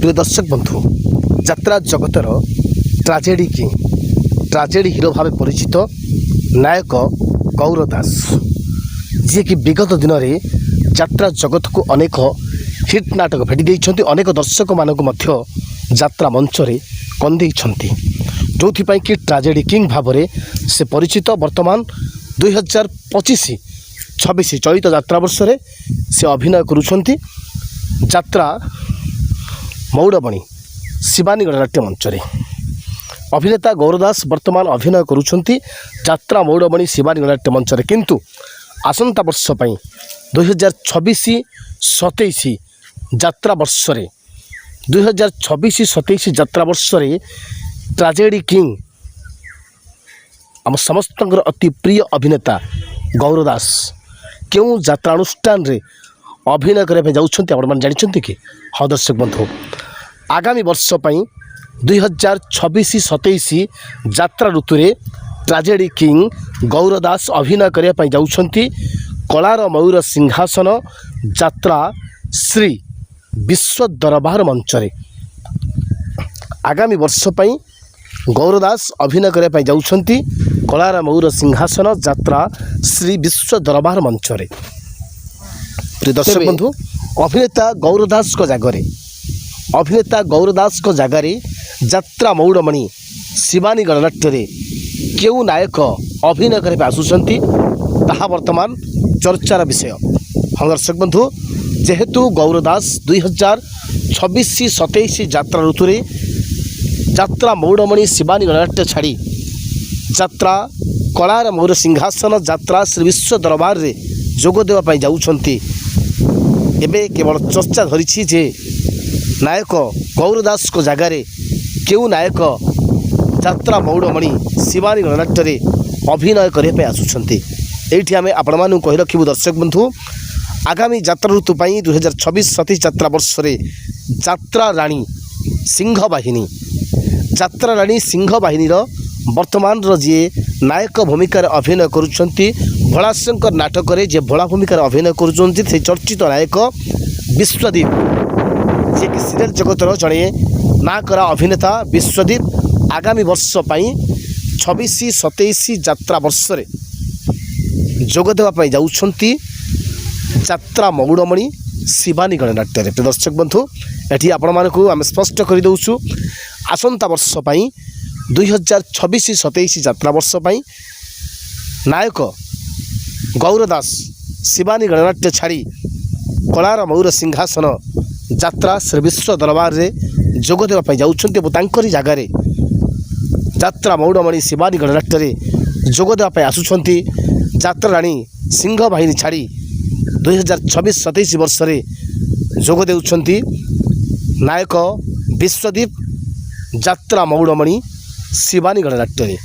प्रिय दर्शक बंधु यात्रा जगतर ट्राजेडी किंग ट्राजेडी हिरो भाव परिचित नायक गौर दास जी कि विगत दिन में यात्रा जगत को अनेक हिट नाटक भेटी देइछन्ति अनेक दर्शक मानक मध्य यात्रा मंच रे कंदे जो कि ट्राजेडी किंग भाव से परिचित वर्तमान 2025-26 चलित यात्रा वर्ष रे से अभिनय करुछन्ति यात्रा मौड़मणि शिवानी गणनाट्य मंच रे अभिनेता गौरदास वर्तमान अभिनय करुछन्ति यात्रा मौड़मणि शिवानी गणनाट्य मंच रे किंतु आसंता वर्ष पई 2026-27 यात्रा वर्ष रे 2026-27 यात्रा वर्ष रे ट्राजेडी किंग आम समस्त अति प्रिय अभिनेता गौरदास क्यों यात्रानुष्ठान रे अभिनय करने जाऊँच आप जानते कि हाँ दर्शक बंधु आगामी वर्ष 2026-27 यात्रा ऋतु रे ट्राजेडी किंग गौरदास अभिनय करने जाऊँच कलार मयूर सिंहासन यात्रा श्री विश्व दरबार मंच रे आगामी वर्ष गौरदास अभिनय करने जाऊँच कलार मयूर सिंहासन यात्रा श्री विश्व दरबार मंच रे प्रिय दर्शक बंधु अभिनेता गौरदास को जगार यात्रा मौड़मणि शिवानी गणनाट्य रे क्यों नायक अभिनय करने आसुंच ताहा वर्तमान चर्चार विषय। हाँ दर्शक बंधु जेहेतु गौरदास 2026-27 यात्रा ऋतु रे यात्रा मौड़मणि शिवानी गणनाट्य छाड़ी यात्रा कलार मयूर सिंहासन यात्रा श्री विश्व दरबार रे जोग देवाई जाऊँगी एबे केवल चर्चा धरी जे नायक गौरदास को जगार क्यों नायक यात्रा मौड़मणि शिवानी गणनाट्य रे अभिनय करने आसुंच ये आम आपण मानू कही रखू दर्शक बंधु आगामी यात्रा ऋतु 2026-27 यात्रा वर्ष रे यात्रा राणी सिंह बाहिनी वर्तमान जी नायक भूमिका अभिनय करुछंती भोलाशंकर नाटक रे जे भोला भूमिका अभिनय करुछंती से चर्चित नायक विश्वदीप जे कि सीरियल जगतर जड़े ना करा अभिनेता विश्वदीप आगामी वर्ष 26-27 यात्रा वर्ष रे जोग देवाई जाऊँगी यात्रा मौड़मणि शिवानी गणनाट्य रे। दर्शक बंधु एटी आपण मानकु आम स्पष्ट कर दउछु आसंता वर्ष 2026-27 यात्रा वर्ष नायक गौरदास शिवानी गणनाट्य छाड़ी कलार मयूर सिंहासन यात्रा श्री विश्व दरबार रे जोग देवाई जाऊँच जगार यात्रा मौड़मणि शिवानी गणनाट्य रे जोग देवाई आसुंच यात्रा राणी सिंह बाहिनी छाड़ी 2026-27 वर्ष रे जोग देउछंती नायक विश्वदीप यात्रा मौड़मणि शिवानी गणनाट्य रे।